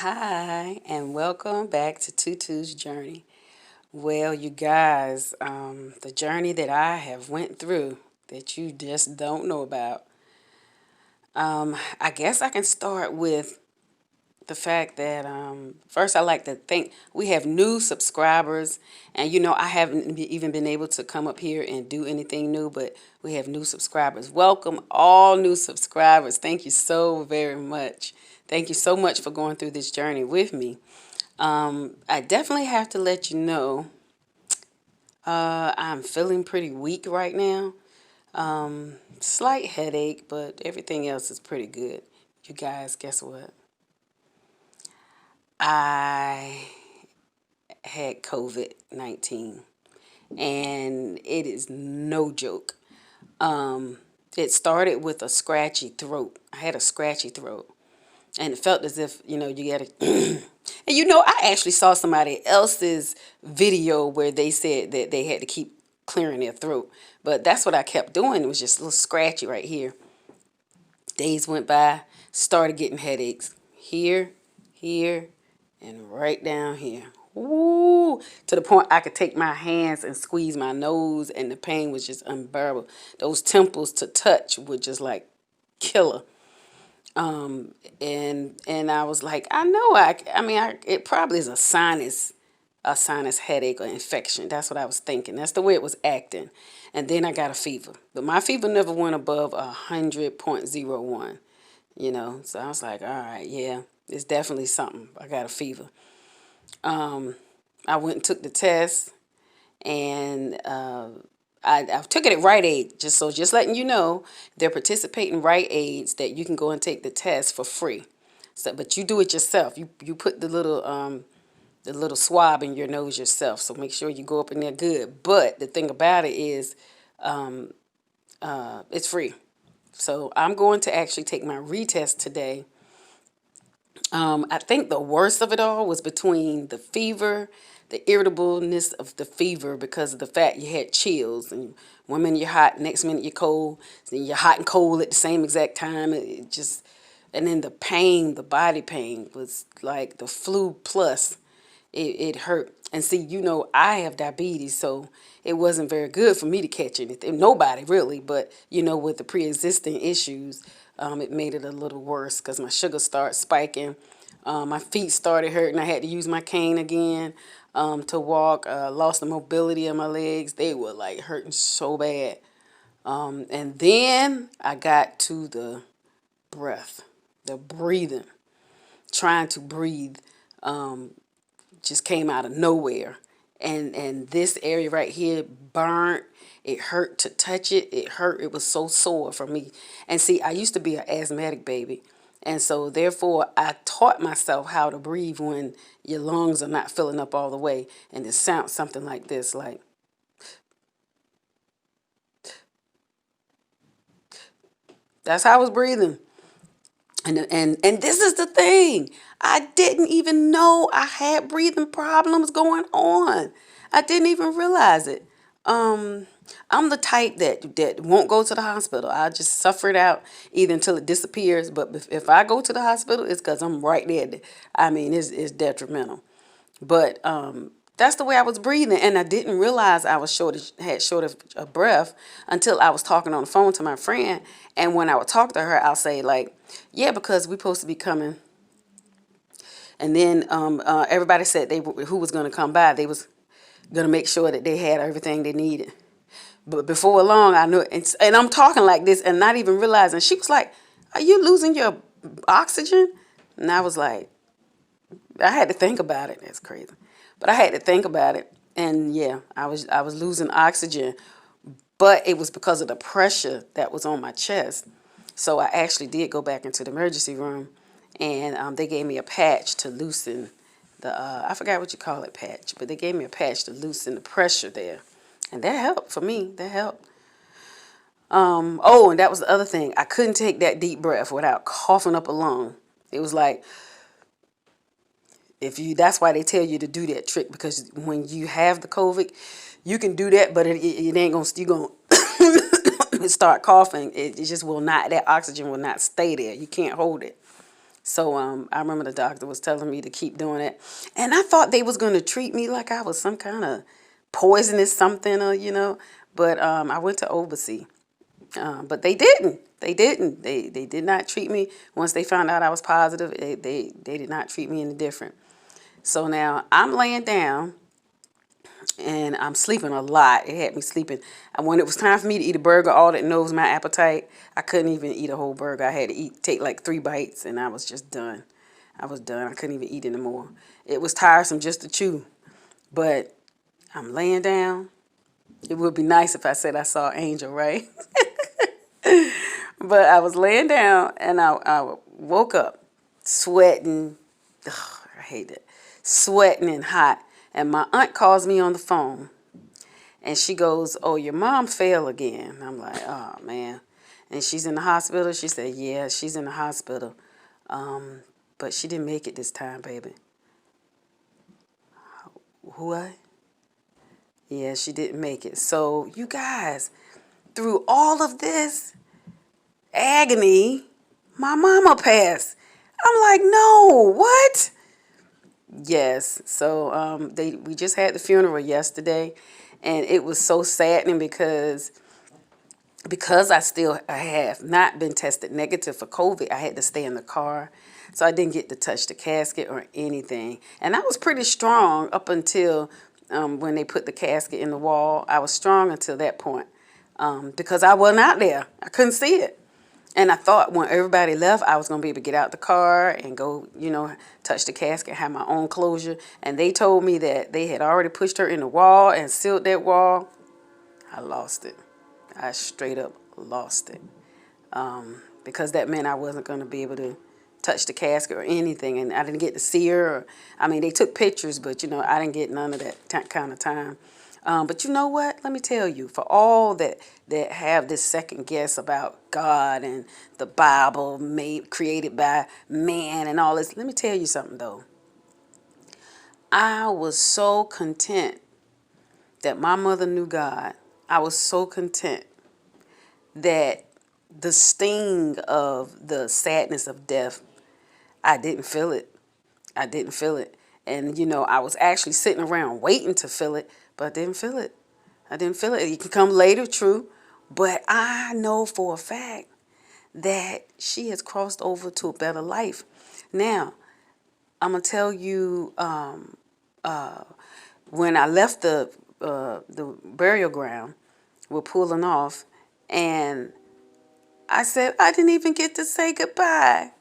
Hi, and welcome back to Tutu's Journey. Well, you guys, the journey that I have went through that you just don't know about. I guess I can start with the fact that first I like to thank we have new subscribers, and I haven't even been able to come up here and do anything new, but we have new subscribers. Welcome all new subscribers. Thank you so very much. Thank you so much for going through this journey with me. I definitely have to let you know I'm feeling pretty weak right now. Slight headache, but everything else is pretty good. You guys, guess what? I had COVID-19, and it is no joke. It started with a scratchy throat. I had a scratchy throat, and it felt as if you got to. And I actually saw somebody else's video where they said that they had to keep clearing their throat, but that's what I kept doing. It was just a little scratchy right here. Days went by, started getting headaches here, here, and right down here. Ooh, to the point I could take my hands and squeeze my nose, and the pain was just unbearable. Those temples to touch were just like killer. And I was like, I know it probably is a sinus headache or infection. That's what I was thinking. That's the way it was acting. And then I got a fever, but my fever never went above 100.01. So I was like, all right, yeah, it's definitely something. I got a fever. I went and took the test, and I took it at Rite Aid, just letting you know, they're participating Rite Aids that you can go and take the test for free. So, but you do it yourself. You put the little swab in your nose yourself. So make sure you go up in there good. But the thing about it is, it's free. So I'm going to actually take my retest today. I think the worst of it all was between the fever, the irritableness of the fever because of the fact you had chills, and one minute you're hot, next minute you're cold, then you're hot and cold at the same exact time. It just, and then the pain, the body pain was like the flu plus. It hurt. And see, I have diabetes, so it wasn't very good for me to catch anything. Nobody really, but with the pre-existing issues, it made it a little worse because my sugar started spiking. My feet started hurting. I had to use my cane again to walk. Lost the mobility of my legs. They were like hurting so bad. And then I got to the breath, the breathing, trying to breathe. Just came out of nowhere. And this area right here burnt. It hurt to touch it. It hurt. It was so sore for me. And see, I used to be an asthmatic baby. And so therefore I taught myself how to breathe when your lungs are not filling up all the way. And it sounds something like this, like that's how I was breathing. And this is the thing. I didn't even know I had breathing problems going on. I didn't even realize it. Um, I'm the type that won't go to the hospital. I just suffer it out either until it disappears. But if I go to the hospital, it's because I'm right there. I mean, it's detrimental. But that's the way I was breathing, and I didn't realize I was had shortage of breath until I was talking on the phone to my friend. And when I would talk to her, I'll say like, "Yeah, because we're supposed to be coming." And then everybody said who was going to come by. They was going to make sure that they had everything they needed. But before long, I knew it. And I'm talking like this and not even realizing. She was like, "Are you losing your oxygen?" And I was like, I had to think about it. That's crazy. But I had to think about it. And yeah, I was losing oxygen, but it was because of the pressure that was on my chest. So I actually did go back into the emergency room, and they gave me a patch to loosen I forgot what you call it, patch, but they gave me a patch to loosen the pressure there. And that helped for me. That helped. Oh, and that was the other thing. I couldn't take that deep breath without coughing up a lung. It was like, if you, that's why they tell you to do that trick, because when you have the COVID, you can do that, but it ain't gonna, you gonna start coughing. It just will not, that oxygen will not stay there. You can't hold it. So I remember the doctor was telling me to keep doing it, and I thought they was going to treat me like I was some kind of poisonous something, or But I went to oversee, but they didn't. They didn't. They did not treat me. Once they found out I was positive, they did not treat me any different. So now I'm laying down and I'm sleeping a lot. It had me sleeping. And when it was time for me to eat a burger, all that knows my appetite, I couldn't even eat a whole burger. I had to take like 3 bites, and I was just done. I was done. I couldn't even eat anymore. It was tiresome just to chew. But I'm laying down. It would be nice if I said I saw an angel, right? But I was laying down, and I woke up sweating. Ugh, I hate it. Sweating and hot. And my aunt calls me on the phone. And she goes, "Oh, your mom fell again." I'm like, "Oh, man." And she's in the hospital. She said, "Yeah, she's in the hospital. But she didn't make it this time, baby." What? Yeah, she didn't make it. So, you guys, through all of this agony, my mama passed. I'm like, "No, what?" Yes. So we just had the funeral yesterday, and it was so saddening because I have not been tested negative for COVID. I had to stay in the car, so I didn't get to touch the casket or anything. And I was pretty strong up until when they put the casket in the wall. I was strong until that point because I wasn't out there. I couldn't see it. And I thought when everybody left, I was going to be able to get out the car and go, touch the casket, have my own closure. And they told me that they had already pushed her in the wall and sealed that wall. I lost it. I straight up lost it. Because that meant I wasn't going to be able to touch the casket or anything. And I didn't get to see her. They took pictures, but, I didn't get none of that kind of time. But you know what? Let me tell you, for all that have this second guess about God and the Bible created by man and all this, let me tell you something, though. I was so content that my mother knew God. I was so content that the sting of the sadness of death, I didn't feel it. I didn't feel it. And, I was actually sitting around waiting to feel it, but I didn't feel it. I didn't feel it. It can come later, true. But I know for a fact that she has crossed over to a better life. Now, I'm going to tell you, when I left the burial ground, we're pulling off, and I said, I didn't even get to say goodbye.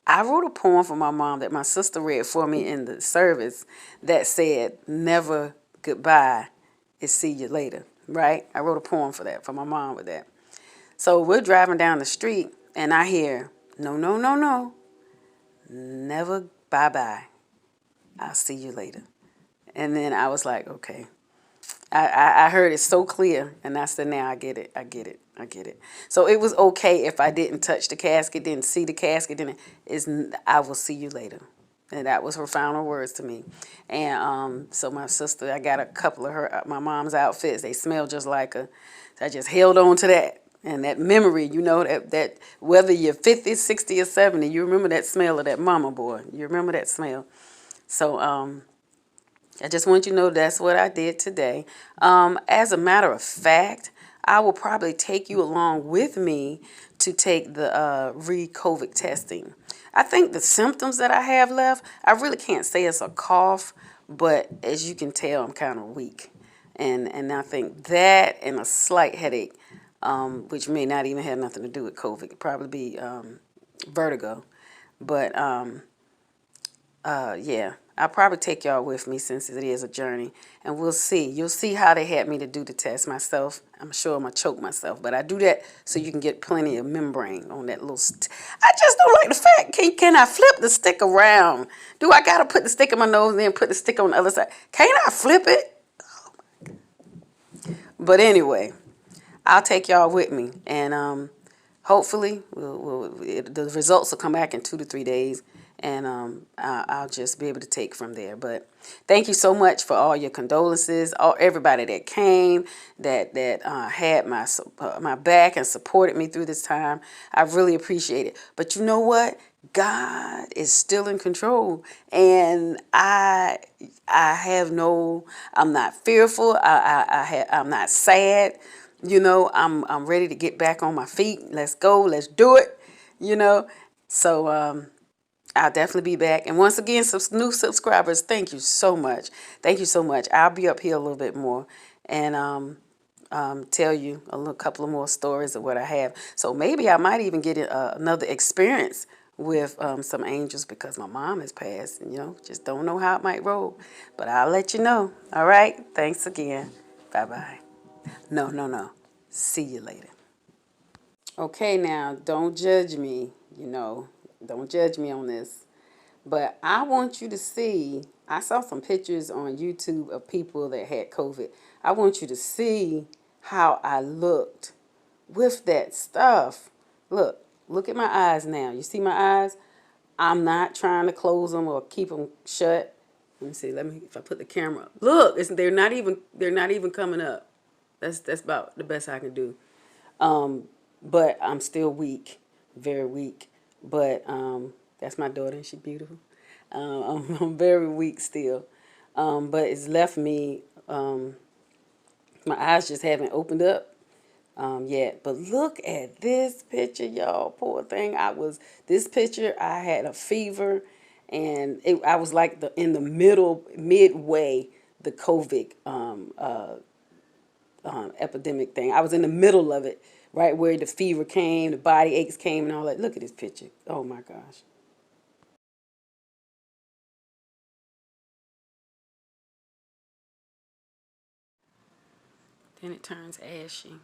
I wrote a poem for my mom that my sister read for me in the service that said, "Never goodbye, it's see you later," right? I wrote a poem for my mom with that. So we're driving down the street, and I hear, "No, no, no, no, never bye-bye, I'll see you later." And then I was like, okay. I heard it so clear, and I said, now I get it. I get it. I get it. So it was okay if I didn't touch the casket, didn't see the casket, I will see you later. And that was her final words to me. And so my sister, I got a couple of my mom's outfits. They smell just like her. So I just held on to that. And that memory, that whether you're 50, 60, or 70, you remember that smell of that mama, boy. You remember that smell. So I just want you to know that's what I did today. As a matter of fact, I will probably take you along with me to take the re-COVID testing. I think the symptoms that I have left, I really can't say it's a cough, but as you can tell, I'm kind of weak. And I think that and a slight headache, which may not even have nothing to do with COVID. It could probably be vertigo. But yeah, I'll probably take y'all with me since it is a journey, and we'll see. You'll see how they had me to do the test myself. I'm sure I'm going to choke myself, but I do that so you can get plenty of membrane on that little I just don't like the fact, can I flip the stick around? Do I got to put the stick in my nose and then put the stick on the other side? Can't I flip it? Oh my God. But anyway, I'll take y'all with me, and hopefully the results will come back in 2 to 3 days. And I'll just be able to take from there. But thank you so much for all your condolences, everybody that came, that had my back and supported me through this time. I really appreciate it. But you know what? God is still in control, and I have no. I'm not fearful. I'm not sad. I'm ready to get back on my feet. Let's go. Let's do it. You know. So I'll definitely be back. And once again, some new subscribers, thank you so much. Thank you so much. I'll be up here a little bit more, and tell you couple of more stories of what I have. So maybe I might even get another experience with some angels because my mom has passed. Just don't know how it might roll. But I'll let you know. All right. Thanks again. Bye bye. No, no, no. See you later. Okay, now don't judge me. Don't judge me on this. But I want you to see, I saw some pictures on YouTube of people that had COVID. I want you to see how I looked with that stuff. Look at my eyes now. You see my eyes? I'm not trying to close them or keep them shut. Let me see. If I put the camera up. Look, they're not even coming up. That's about the best I can do. But I'm still weak, very weak. But that's my daughter, and she's beautiful. I'm very weak still, but it's left me. My eyes just haven't opened up yet. But look at this picture, y'all. Poor thing. This picture. I had a fever, and I was like in the midway, the COVID epidemic thing. I was in the middle of it, right where the fever came, the body aches came, and all that. Look at this picture. Oh my gosh. Then it turns ashy.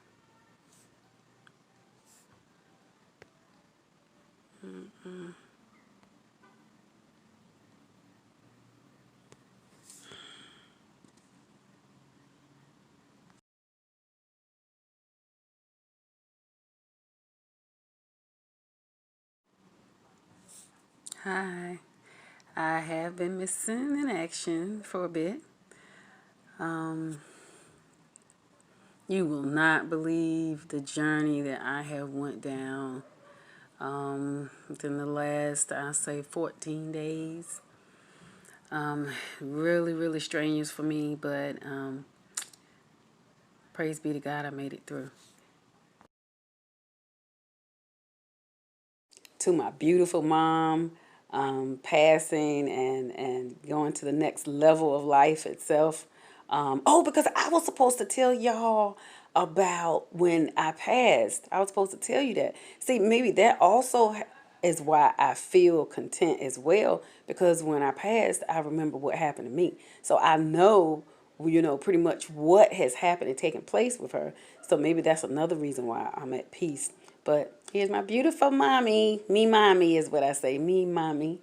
Hi. I have been missing in action for a bit. You will not believe the journey that I have went down within the last, I say, 14 days. Really, really strenuous for me, but praise be to God, I made it through. To my beautiful mom passing and going to the next level of life itself. Because I was supposed to tell y'all about when I passed. I was supposed to tell you that. See, maybe that also is why I feel content as well, because when I passed, I remember what happened to me. So I know, pretty much what has happened and taken place with her. So maybe that's another reason why I'm at peace. But here's my beautiful mommy. Me mommy is what I say. Me mommy.